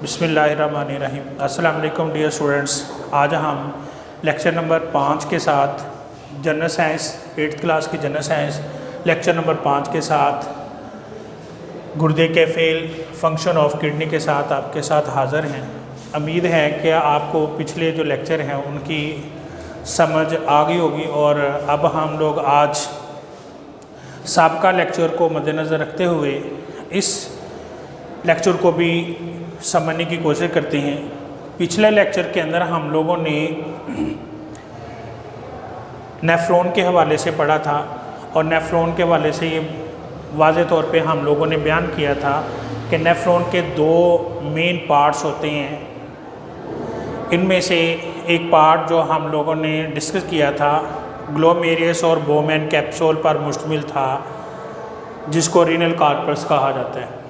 बिस्मिल्लाहिर्रहमानिर्रहीम। अस्सलाम वालेकुम डियर स्टूडेंट्स। आज हम लेक्चर नंबर 5 के साथ जनरल साइंस 8th क्लास की जनरल साइंस लेक्चर नंबर 5 के साथ गुर्दे के फेल फंक्शन ऑफ किडनी के साथ आपके साथ हाज़िर हैं। उम्मीद है कि आपको पिछले जो लेक्चर हैं उनकी समझ आ गई होगी और अब हम लोग आज साबका लेक्चर को मद्देनज़र रखते हुए इस लेक्चर को भी समझने की कोशिश करते हैं। पिछले लेक्चर के अंदर हम लोगों ने नेफ्रॉन के हवाले से पढ़ा था और नेफ्रॉन के हवाले से ये वाज़े तौर पे हम लोगों ने बयान किया था कि नेफ्रॉन के दो मेन पार्ट्स होते हैं। इनमें से एक पार्ट जो हम लोगों ने डिस्कस किया था ग्लोमेरुलस और बोमेन कैप्सूल पर मुश्तमिल था, जिसको रीनल कॉर्पस कहा जाता है।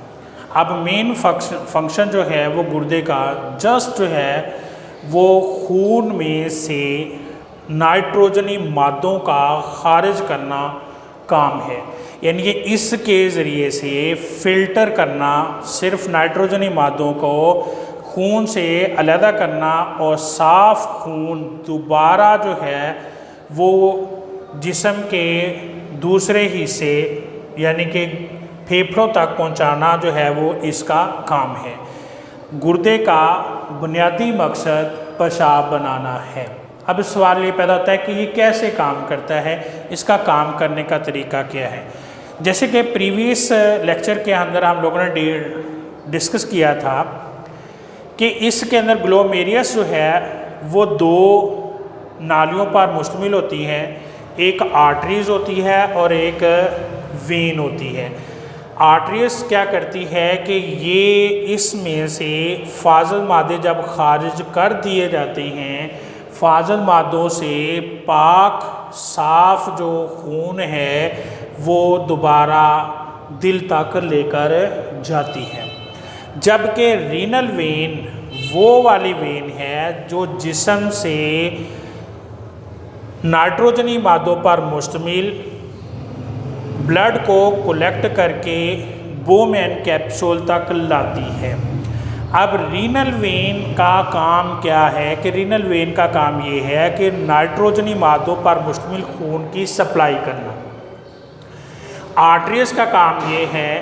अब मेन फंक्शन जो है वो गुर्दे का जस्ट जो है वो खून में से नाइट्रोजनी मादों का खारिज करना काम है, यानी कि इसके ज़रिए से फ़िल्टर करना, सिर्फ नाइट्रोजनी मादों को खून से अलहदा करना और साफ़ खून दोबारा जो है वो जिस्म के दूसरे हिस्से यानी कि फेफड़ों तक पहुंचाना जो है वो इसका काम है। गुर्दे का बुनियादी मकसद पेशाब बनाना है। अब सवाल ये पैदा होता है कि ये कैसे काम करता है, इसका काम करने का तरीका क्या है। जैसे कि प्रीवियस लेक्चर के अंदर हम लोगों ने डिस्कस किया था कि इसके अंदर ग्लोमेरुलस जो है वो दो नालियों पर मुश्तमिल होती है, एक आर्टरीज होती है और एक वेन होती है। आर्टरीज क्या करती है कि ये इसमें से फाजल मादे जब खारिज कर दिए जाते हैं, फाजल मादों से पाक साफ जो खून है वो दोबारा दिल तक लेकर जाती है। जबकि रीनल वेन वो वाली वेन है जो जिस्म से नाइट्रोजनी मादों पर मुश्तमिल ब्लड को कलेक्ट करके बोमेन कैप्सूल तक लाती है। अब रीनल वेन का काम क्या है कि रीनल वेन का काम ये है कि नाइट्रोजनी मादों पर मुश्तमिल खून की सप्लाई करना। आर्टरीज का काम ये है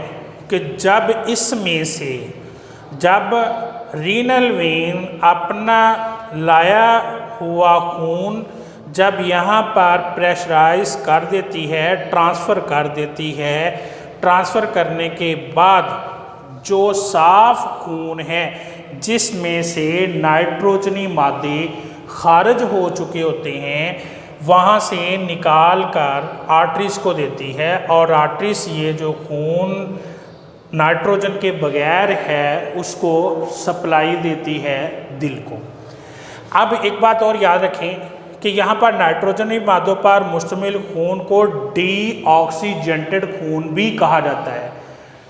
कि जब इसमें से जब रीनल वेन अपना लाया हुआ खून जब यहाँ पर प्रेशराइज कर देती है, ट्रांसफ़र कर देती है, ट्रांसफ़र करने के बाद जो साफ़ खून है जिसमें से नाइट्रोजनी मादे खारिज हो चुके होते हैं, वहाँ से निकाल कर आर्टरीज को देती है और आर्टरीज ये जो खून नाइट्रोजन के बगैर है उसको सप्लाई देती है दिल को। अब एक बात और याद रखें कि यहाँ पर नाइट्रोजनी मादों पर मुश्तमिल खून को डीऑक्सीजेंटेड खून भी कहा जाता है।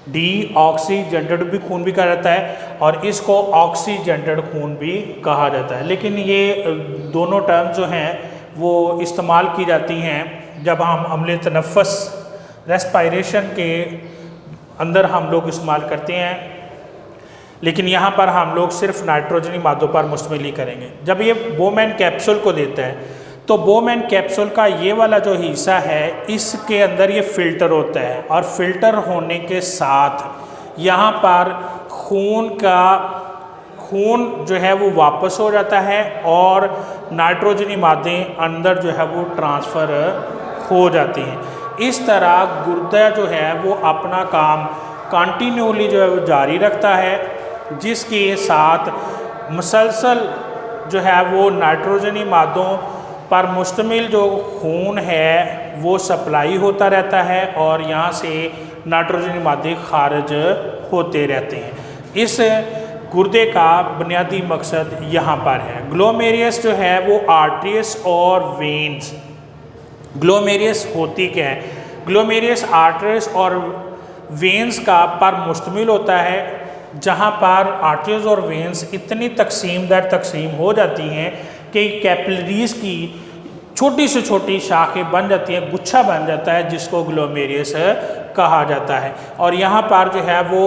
डीऑक्सीजेंटेड भी खून भी कहा जाता है और इसको ऑक्सीजेंटेड खून भी कहा जाता है। लेकिन ये दोनों टर्म जो हैं वो इस्तेमाल की जाती हैं जब हम अमले तनफ़्फ़ुस रेस्पायरेशन के अंदर हम लोग इस्तेमाल करते हैं, लेकिन यहाँ पर हम लोग सिर्फ नाइट्रोजनी मादों पर मुश्तमिल ही करेंगे। जब ये बोमेन कैप्सूल को देता है तो बोमेन कैप्सूल का ये वाला जो हिस्सा है इसके अंदर ये फ़िल्टर होता है और फ़िल्टर होने के साथ यहाँ पर खून जो है वो वापस हो जाता है और नाइट्रोजनी मादे अंदर जो है वो ट्रांसफ़र हो जाती हैं। इस तरह गुर्दा जो है वो अपना काम कंटिन्यूली जो है वो जारी रखता है, जिसके साथ मुसलसल जो है वो नाइट्रोजनी मादों पर मुश्तमिल जो खून है वो सप्लाई होता रहता है और यहाँ से नाइट्रोजनी मादे खारिज होते रहते हैं। इस गुर्दे का बुनियादी मकसद यहाँ पर है। ग्लोमेरुलस जो है वो आर्टरीज और वेन्स। ग्लोमेरुलस होती क्या है? ग्लोमेरुलस आर्टरीज और वेन्स का पर मुश्तमिल होता है, जहाँ पर आर्टरीज और वेन्स इतनी तकसीम दर तकसीम हो जाती हैं कि कैपिलरीज की छोटी से छोटी शाखें बन जाती हैं, गुच्छा बन जाता है जिसको ग्लोमेरुलस कहा जाता है। और यहाँ पर जो है वो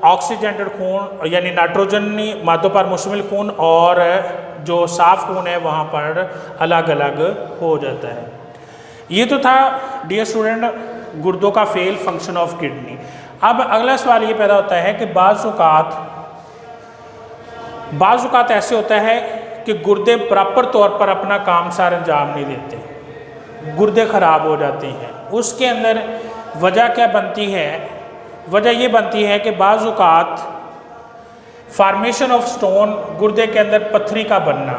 ऑक्सीजेंटेड खून यानी नाइट्रोजनी मादों पर मुश्तमिल खून और जो साफ खून है वहाँ पर अलग अलग हो जाता है। ये तो था डियर स्टूडेंट गुर्दों का फेल फंक्शन ऑफ किडनी। अब अगला सवाल ये पैदा होता है कि बाज़ औक़ात ऐसे होता है कि गुर्दे प्रॉपर तौर पर अपना काम सार अंजाम नहीं देते, गुर्दे ख़राब हो जाते हैं। उसके अंदर वजह क्या बनती है? वजह ये बनती है कि बाज़ औक़ात फार्मेशन ऑफ स्टोन, गुर्दे के अंदर पत्थरी का बनना,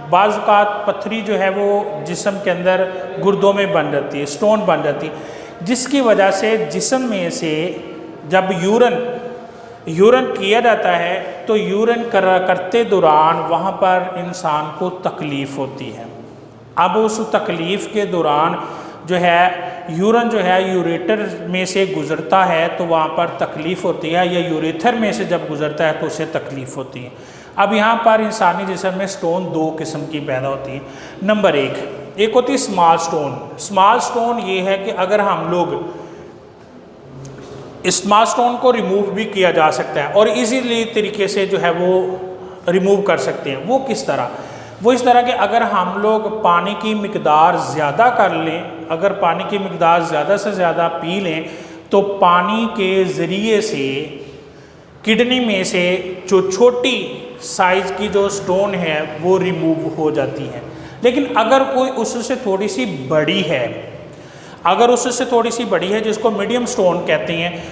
बाज़ औक़ात पत्थरी जो है वो जिस्म के अंदर गुर्दों में बन जाती है, स्टोन बन जाती है, जिसकी वजह से जिस्म में से जब यूरन किया जाता है तो यूरन करते दौरान वहाँ पर इंसान को तकलीफ़ होती है। अब उस तकलीफ़ के दौरान जो है यूरन जो है यूरेटर में से गुज़रता है तो वहाँ पर तकलीफ़ होती है, या यूरेथर में से जब गुज़रता है तो उसे तकलीफ़ होती है। अब यहाँ पर इंसानी जिस्म में स्टोन दो किस्म की पैदा होती है। नंबर एक होती है स्मॉल स्टोन। स्मॉल स्टोन ये है कि अगर हम लोग स्मॉल स्टोन को रिमूव भी किया जा सकता है और इजीली तरीके से जो है वो रिमूव कर सकते हैं। वो किस तरह? वो इस तरह कि अगर हम लोग पानी की मिकदार ज़्यादा कर लें, अगर पानी की मिकदार ज़्यादा से ज़्यादा पी लें तो पानी के ज़रिए से किडनी में से जो छोटी साइज़ की जो स्टोन है वो रिमूव हो जाती है। लेकिन अगर कोई उससे थोड़ी सी बड़ी है, अगर उससे थोड़ी सी बड़ी है जिसको मीडियम स्टोन कहते हैं,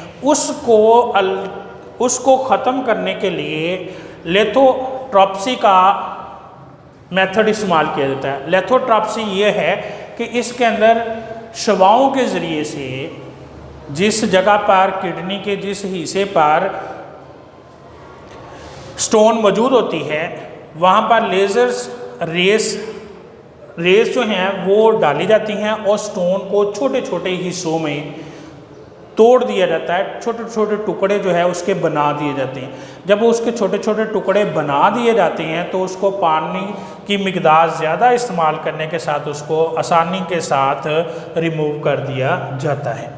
उसको ख़त्म करने के लिए लेथोट्रॉप्सी का मेथड इस्तेमाल किया जाता है। लेथोट्रॉप्सी ये है कि इसके अंदर शवाओं के ज़रिए से जिस जगह पर किडनी के जिस हिस्से पर स्टोन मौजूद होती है वहाँ पर लेज़र्स रेस जो हैं वो डाली जाती हैं और स्टोन को छोटे छोटे हिस्सों में तोड़ दिया जाता है, छोटे छोटे टुकड़े जो है उसके बना दिए जाते हैं। जब उसके छोटे छोटे टुकड़े बना दिए जाते हैं तो उसको पानी की मिकदार ज़्यादा इस्तेमाल करने के साथ उसको आसानी के साथ रिमूव कर दिया जाता है।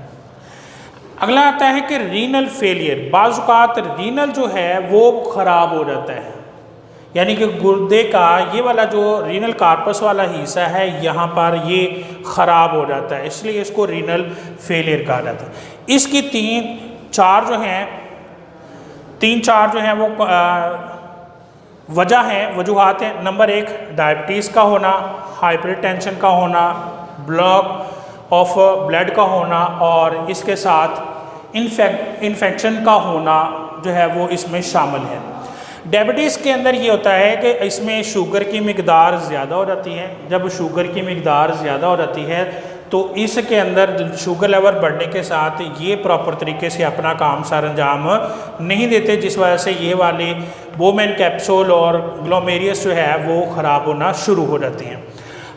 अगला आता है कि रीनल फेलियर। बाज़ औक़ात रीनल जो है वो ख़राब हो जाता है, यानी कि गुर्दे का ये वाला जो रीनल कार्पस वाला हिस्सा है यहाँ पर ये ख़राब हो जाता है, इसलिए इसको रीनल फेलियर कहा जाता है। इसकी तीन चार जो हैं वो वजूहात हैं। नंबर एक डायबिटीज़ का होना, हाइपरटेंशन का होना, ब्लॉक ऑफ ब्लड का होना और इसके साथ इन्फेक्शन का होना जो है वो इसमें शामिल है। डायबिटीज़ के अंदर ये होता है कि इसमें शुगर की मिकदार ज़्यादा हो जाती है। जब शुगर की मिकदार ज़्यादा हो जाती है तो इसके अंदर शुगर लेवल बढ़ने के साथ ये प्रॉपर तरीके से अपना काम सर अंजाम नहीं देते, जिस वजह से ये वाले बोमेन कैप्सूल और ग्लोमेरुलस जो है वो ख़राब होना शुरू हो जाते हैं।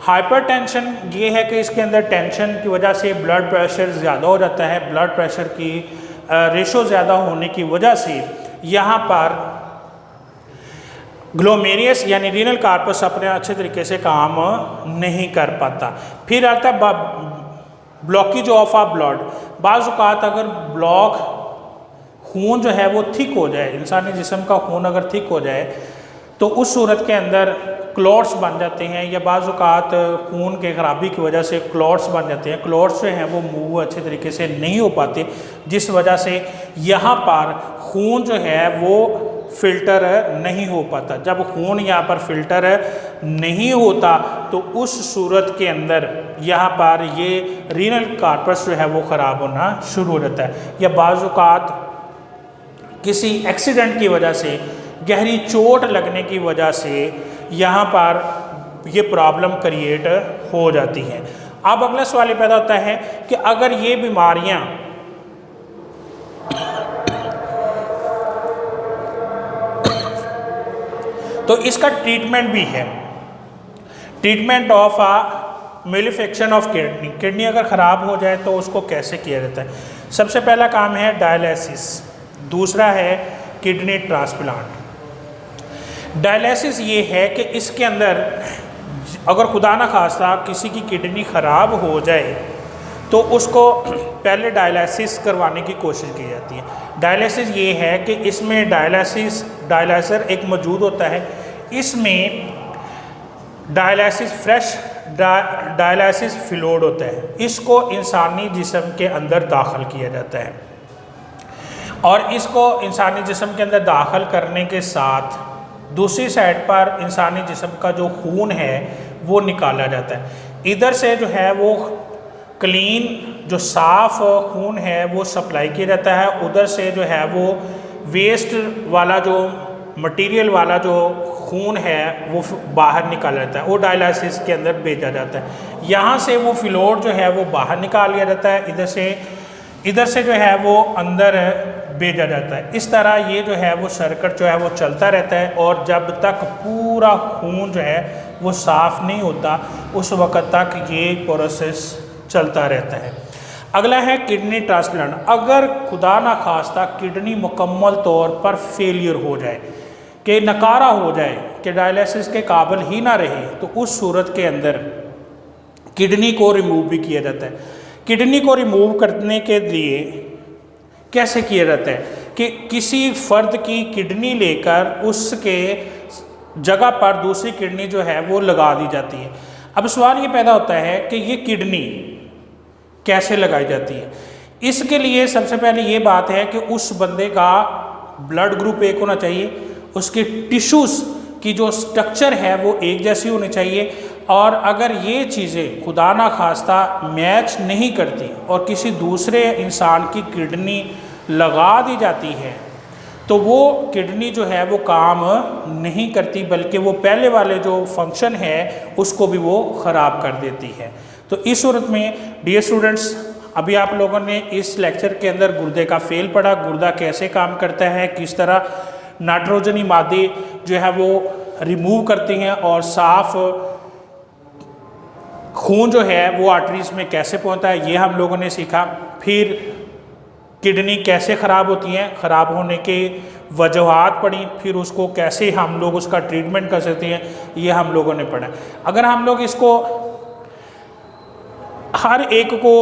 हाइपरटेंशन ये है कि इसके अंदर टेंशन की वजह से ब्लड प्रेशर ज़्यादा हो जाता है। ब्लड प्रेशर की रेशो ज़्यादा होने की वजह से यहाँ पर ग्लोमेरुलस यानी रीनल कार्पस अपने अच्छे तरीके से काम नहीं कर पाता। फिर आता है ब्लॉकेज ऑफ आ ब्लड। बाज़ औक़ात अगर खून जो है वो थिक हो जाए, इंसानी जिस्म का खून अगर थिक हो जाए तो उस सूरत के अंदर क्लॉट्स बन जाते हैं, या बाज़ औक़ात खून के ख़राबी की वजह से क्लॉट्स बन जाते हैं। क्लॉट्स जो हैं वो मूव अच्छे तरीके से नहीं हो पाते, जिस वजह से यहाँ पर खून जो है वो फ़िल्टर नहीं हो पाता। जब खून यहाँ पर फ़िल्टर नहीं होता तो उस सूरत के अंदर यहाँ पर ये रीनल कार्पस जो है वो ख़राब होना शुरू हो जाता है। या बाज़ औक़ात किसी एक्सीडेंट की वजह से, गहरी चोट लगने की वजह से यहाँ पर ये प्रॉब्लम क्रिएट हो जाती है। अब अगला सवाल ये पैदा होता है कि अगर ये बीमारियाँ तो इसका ट्रीटमेंट भी है। Treatment of malfunction of kidney. Kidney अगर ख़राब हो जाए तो उसको कैसे किया जाता है? सबसे पहला काम है डायलिसिस, दूसरा है किडनी ट्रांसप्लांट। डायलिसिस ये है कि इसके अंदर अगर खुदा न खास्ता किसी की किडनी ख़राब हो जाए तो उसको पहले डायलिसिस करवाने की कोशिश की जाती है। डायलिसिस ये है कि इसमें डायलाइज़र एक मौजूद होता है, इसमें डायलिसिस फ्रेश डायलिसिस फ्लूइड होता है, इसको इंसानी जिस्म के अंदर दाखिल किया जाता है और इसको इंसानी जिस्म के अंदर दाखिल करने के साथ दूसरी साइड पर इंसानी जिस्म का जो खून है वो निकाला जाता है। इधर से जो है वो क्लीन जो साफ़ खून है वो सप्लाई किया जाता है, उधर से जो है वो वेस्ट वाला जो मटेरियल वाला जो खून है वो बाहर निकाला जाता है, वो डायलिसिस के अंदर भेजा जाता है। यहाँ से वो फ्लूइड जो है वो बाहर निकाल लिया जाता है, इधर से जो है वो अंदर भेजा जाता है। इस तरह ये जो है वो सर्किट जो है वो चलता रहता है और जब तक पूरा खून जो है वो साफ़ नहीं होता उस वक़्त तक ये प्रोसेस चलता रहता है। अगला है किडनी ट्रांसप्लांट। अगर खुदा ना खास्ता किडनी मुकम्मल तौर पर फेलियर हो जाए, कि नकारा हो जाए, कि डायलिसिस के काबिल ही ना रहे, तो उस सूरत के अंदर किडनी को रिमूव भी किया जाता है। किडनी को रिमूव करने के लिए कैसे किया जाता है कि किसी फ़र्द की किडनी लेकर उसके जगह पर दूसरी किडनी जो है वो लगा दी जाती है। अब सवाल ये पैदा होता है कि ये किडनी कैसे लगाई जाती है। इसके लिए सबसे पहले ये बात है कि उस बंदे का ब्लड ग्रुप एक होना चाहिए, उसके टिश्यूज़ की जो स्ट्रक्चर है वो एक जैसी होनी चाहिए, और अगर ये चीज़ें खुदा ना खास्ता मैच नहीं करती और किसी दूसरे इंसान की किडनी लगा दी जाती है तो वो किडनी जो है वो काम नहीं करती, बल्कि वो पहले वाले जो फंक्शन है उसको भी वो ख़राब कर देती है। तो इस सूरत में डियर स्टूडेंट्स, अभी आप लोगों ने इस लेक्चर के अंदर गुर्दे का फेल पढ़ा, गुर्दा कैसे काम करता है, किस तरह नाइट्रोजनी मादे जो है वो रिमूव करती हैं और साफ़ खून जो है वो आर्टरीज में कैसे पहुंचता है, ये हम लोगों ने सीखा। फिर किडनी कैसे ख़राब होती हैं, ख़राब होने के वजूहात पड़ी, फिर उसको कैसे हम लोग उसका ट्रीटमेंट कर सकते हैं, ये हम लोगों ने पढ़ा। अगर हम लोग इसको हर एक को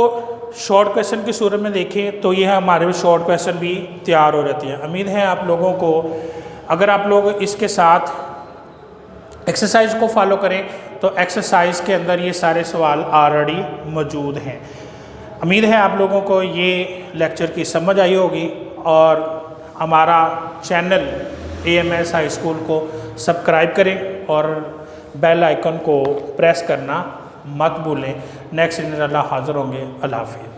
शॉर्ट क्वेश्चन की सूरत में देखें तो ये हमारे शॉर्ट क्वेश्चन भी तैयार हो जाती हैं। उम्मीद है आप लोगों को, अगर आप लोग इसके साथ एक्सरसाइज को फॉलो करें तो एक्सरसाइज के अंदर ये सारे सवाल ऑलरेडी मौजूद हैं। उम्मीद है आप लोगों को ये लेक्चर की समझ आई होगी और हमारा चैनल AMS हाई स्कूल को सब्सक्राइब करें और बेल आइकन को प्रेस करना मत भूलें। नेक्स्ट इंशाल्लाह हाज़िर होंगे। अल्लाह हाफ़िज़।